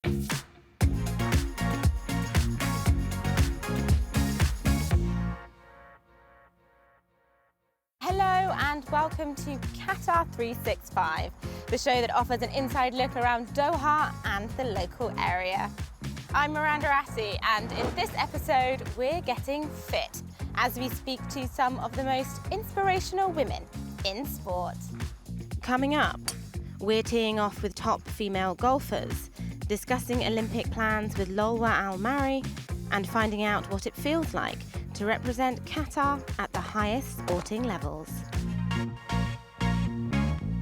Hello and welcome to Qatar 365, the show that offers an inside look around Doha and the local area. I'm Miranda Rassi, and in this episode we're getting fit as we speak to some of the most inspirational women in sport. Coming up, we're teeing off with top female golfers, discussing Olympic plans with Lolwa Al-Mari, and finding out what it feels like to represent Qatar at the highest sporting levels.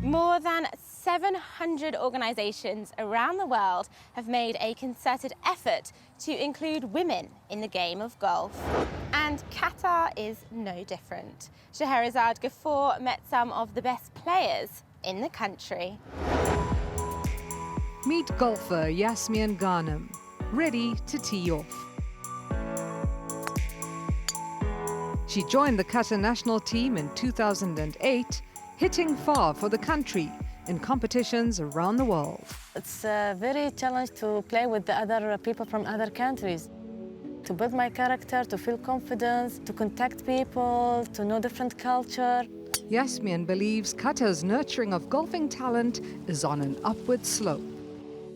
More than 700 organisations around the world have made a concerted effort to include women in the game of golf. And Qatar is no different. Scheherazade Ghafour met some of the best players in the country. Meet golfer Yasmin Ghanem, ready to tee off. She joined the Qatar national team in 2008, hitting far for the country in competitions around the world. It's very challenging to play with the other people from other countries. To build my character, to feel confidence, to contact people, to know different culture. Yasmin believes Qatar's nurturing of golfing talent is on an upward slope.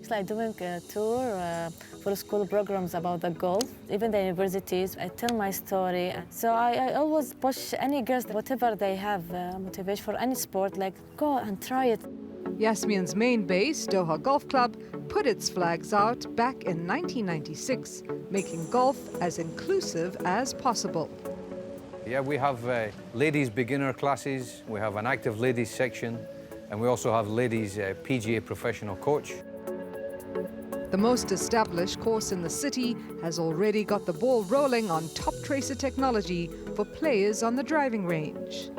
It's like doing a tour for school programs about the golf, even the universities. I tell my story. So I always push any girls, whatever they have motivation for any sport, like go and try it. Yasmin's main base, Doha Golf Club, put its flags out back in 1996, making golf as inclusive as possible. Yeah, we have ladies beginner classes, we have an active ladies section, and we also have ladies PGA professional coach. The most established course in the city has already got the ball rolling on top tracer technology for players on the driving range.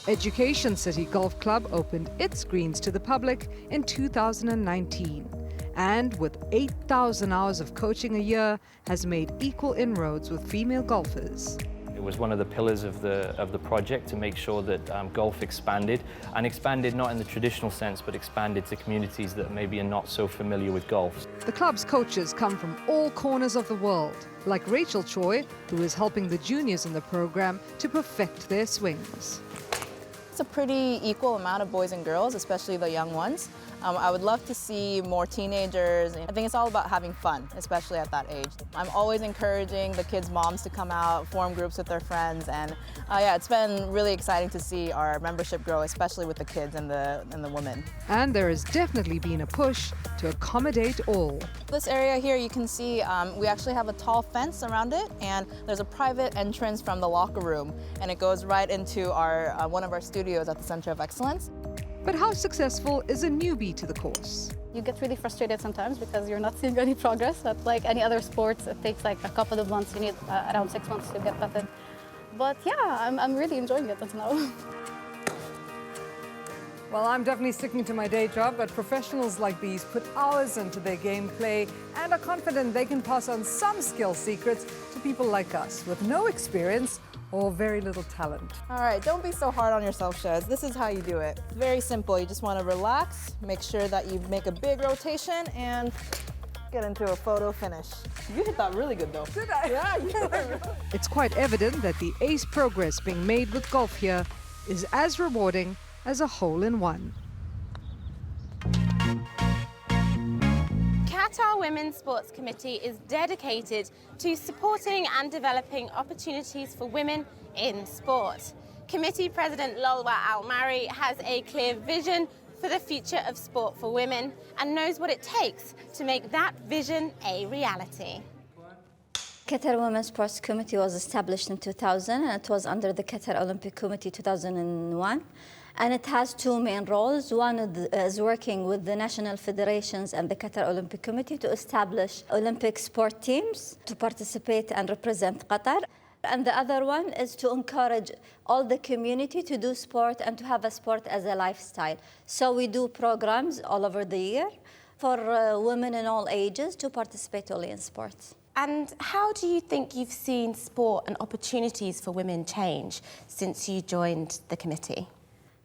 Education City Golf Club opened its greens to the public in 2019, and with 8,000 hours of coaching a year, has made equal inroads with female golfers. It was one of the pillars of the project to make sure that golf expanded, and expanded not in the traditional sense, but expanded to communities that maybe are not so familiar with golf. The club's coaches come from all corners of the world, like Rachel Choi, who is helping the juniors in the program to perfect their swings. It's a pretty equal amount of boys and girls, especially the young ones. I would love to see more teenagers. I think it's all about having fun, especially at that age. I'm always encouraging the kids' moms to come out, form groups with their friends, and yeah, it's been really exciting to see our membership grow, especially with the kids and the women. And there has definitely been a push to accommodate all. This area here, you can see we actually have a tall fence around it, and there's a private entrance from the locker room, and it goes right into our one of our studios at the Center of Excellence. But how successful is a newbie to the course? You get really frustrated sometimes because you're not seeing any progress. That's like any other sports. It takes like a couple of months. You need around 6 months to get better. But yeah, I'm really enjoying it now. Well, I'm definitely sticking to my day job, but professionals like these put hours into their gameplay and are confident they can pass on some skill secrets to people like us with no experience or very little talent. All right, don't be so hard on yourself, Shez. This is how you do it. It's very simple. You just want to relax, make sure that you make a big rotation, and get into a photo finish. You hit that really good, though. Did I? Yeah, you did. It's quite evident that the ace progress being made with golf here is as rewarding as a hole-in-one. Qatar Women's Sports Committee is dedicated to supporting and developing opportunities for women in sport. Committee President Lolwa Al-Mari has a clear vision for the future of sport for women and knows what it takes to make that vision a reality. Qatar Women's Sports Committee was established in 2000, and it was under the Qatar Olympic Committee 2001. And it has two main roles. One is working with the national federations and the Qatar Olympic Committee to establish Olympic sport teams to participate and represent Qatar. And the other one is to encourage all the community to do sport and to have a sport as a lifestyle. So we do programs all over the year for women in all ages to participate only in sports. And how do you think you've seen sport and opportunities for women change since you joined the committee?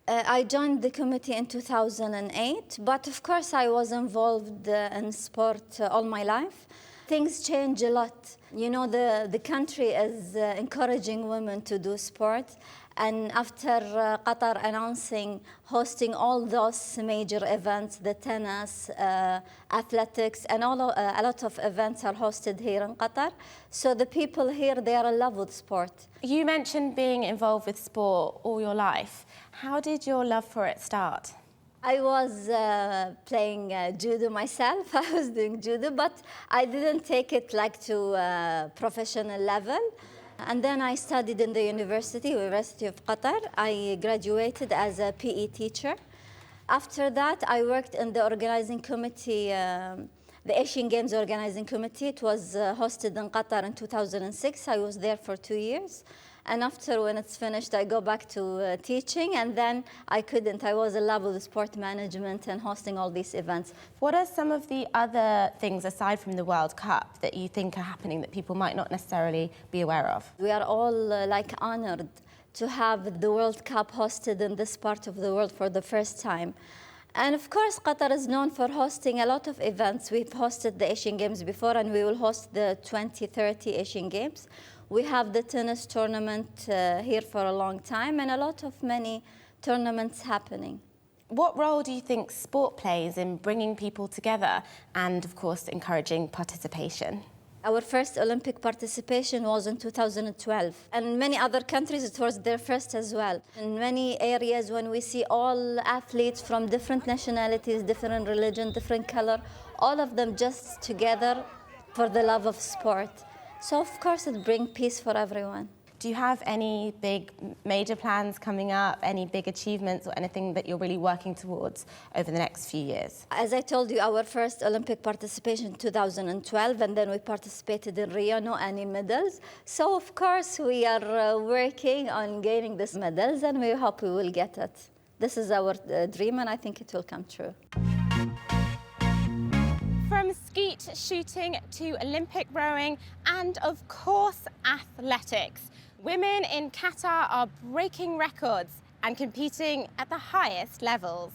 I joined the committee in 2008, but of course I was involved in sport all my life. Things change a lot. You know, the country is encouraging women to do sport. And after Qatar announcing hosting all those major events, the tennis, athletics, and a lot of events are hosted here in Qatar. So the people here, they are in love with sport. You mentioned being involved with sport all your life. How did your love for it start? I was playing judo myself. I was doing judo, but I didn't take it like to a professional level. And then I studied in the University of Qatar. I graduated as a PE teacher. After that, I worked in the organizing committee, the Asian Games organizing committee. It was hosted in Qatar in 2006. I was there for 2 years. And after, when it's finished, I go back to teaching, and then I couldn't. I was in love with sport management and hosting all these events. What are some of the other things, aside from the World Cup, that you think are happening that people might not necessarily be aware of? We are all honored to have the World Cup hosted in this part of the world for the first time. And of course, Qatar is known for hosting a lot of events. We've hosted the Asian Games before, and we will host the 2030 Asian Games. We have the tennis tournament here for a long time, and many tournaments happening. What role do you think sport plays in bringing people together and, of course, encouraging participation? Our first Olympic participation was in 2012. And in many other countries, it was their first as well. In many areas, when we see all athletes from different nationalities, different religion, different color, all of them just together for the love of sport. So, of course, it brings peace for everyone. Do you have any big major plans coming up, any big achievements or anything that you're really working towards over the next few years? As I told you, our first Olympic participation in 2012, and then we participated in Rio, no any medals. So, of course, we are working on gaining these medals, and we hope we will get it. This is our dream, and I think it will come true. From skeet shooting to Olympic rowing and, of course, athletics, women in Qatar are breaking records and competing at the highest levels.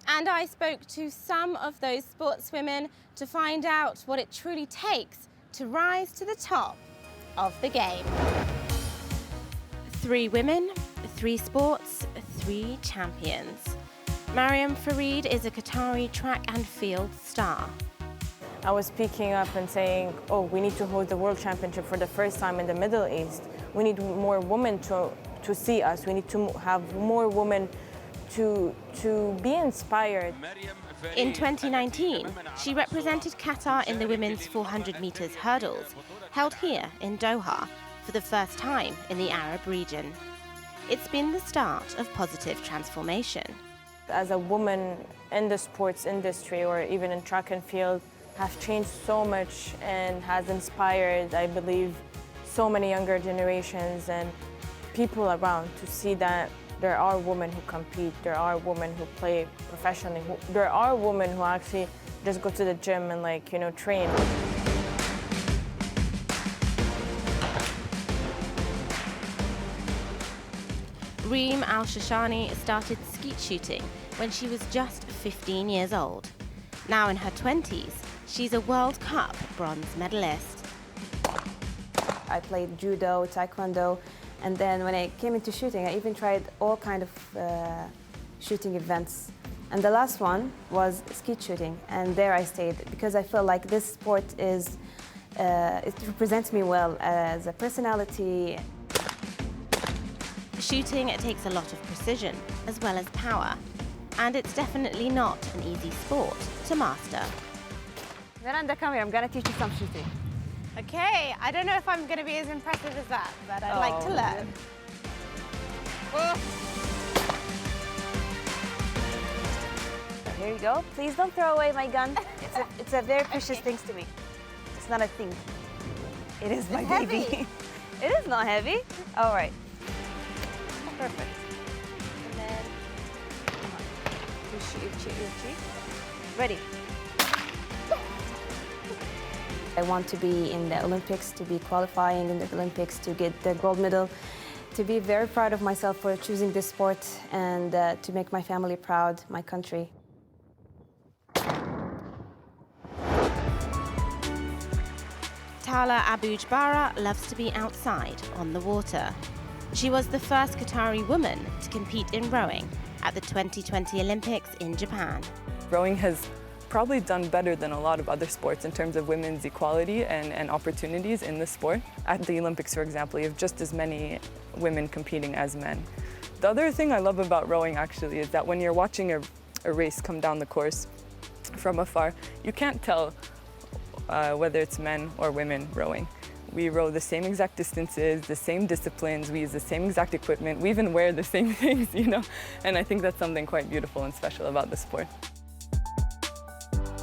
And I spoke to some of those sportswomen to find out what it truly takes to rise to the top of the game. 3 women, 3 sports, 3 champions. Mariam Farid is a Qatari track and field star. I was speaking up and saying, oh, we need to hold the World Championship for the first time in the Middle East. We need more women to see us. We need to have more women to be inspired. In 2019, she represented Qatar in the women's 400 metres hurdles, held here in Doha for the first time in the Arab region. It's been the start of positive transformation. As a woman in the sports industry or even in track and field, have changed so much and has inspired, I believe, so many younger generations and people around to see that there are women who compete, there are women who play professionally, there are women who actually just go to the gym and train. Reem Al-Shashani started skeet shooting when she was just 15 years old. Now in her 20s, she's a World Cup bronze medalist. I played judo, taekwondo, and then when I came into shooting, I even tried all kind of shooting events. And the last one was skeet shooting, and there I stayed because I feel like this sport it represents me well as a personality. Shooting takes a lot of precision as well as power, and it's definitely not an easy sport to master. Miranda, come here, I'm gonna teach you some shooting. Okay, I don't know if I'm gonna be as impressive as that, but I'd like to learn. Here you go. Please don't throw away my gun. It's a very precious thing to me. It's not a thing. It is my baby. Heavy. It is not heavy. All right. Perfect. And then, You shoot. Ready. I want to be in the Olympics, to be qualifying in the Olympics, to get the gold medal. To be very proud of myself for choosing this sport and to make my family proud, my country. Tala Abu Jbara loves to be outside on the water. She was the first Qatari woman to compete in rowing at the 2020 Olympics in Japan. Rowing has probably done better than a lot of other sports in terms of women's equality and opportunities in the sport. At the Olympics, for example, you have just as many women competing as men. The other thing I love about rowing actually is that when you're watching a race come down the course from afar, you can't tell whether it's men or women rowing. We row the same exact distances, the same disciplines, we use the same exact equipment, we even wear the same things, you know? And I think that's something quite beautiful and special about the sport.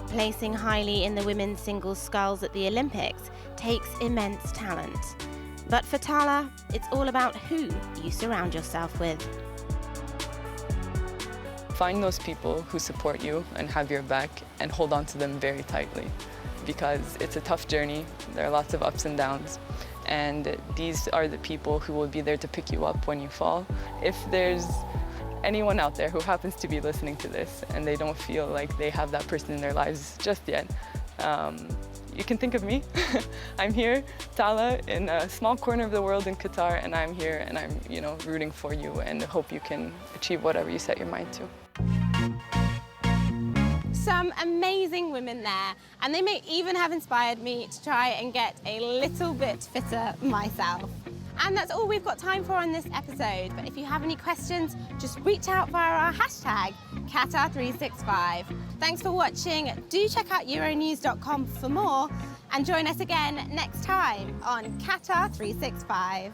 Placing highly in the women's singles sculls at the Olympics takes immense talent. But for Tala, it's all about who you surround yourself with. Find those people who support you and have your back and hold on to them very tightly, because it's a tough journey. There are lots of ups and downs, and these are the people who will be there to pick you up when you fall. If there's anyone out there who happens to be listening to this and they don't feel like they have that person in their lives just yet, you can think of me. I'm here, Tala, in a small corner of the world in Qatar, and I'm here and I'm, rooting for you and hope you can achieve whatever you set your mind to. Some amazing women there, and they may even have inspired me to try and get a little bit fitter myself. And that's all we've got time for on this episode, but if you have any questions, just reach out via our hashtag Qatar365. Thanks for watching. Do check out Euronews.com for more, and join us again next time on Qatar365.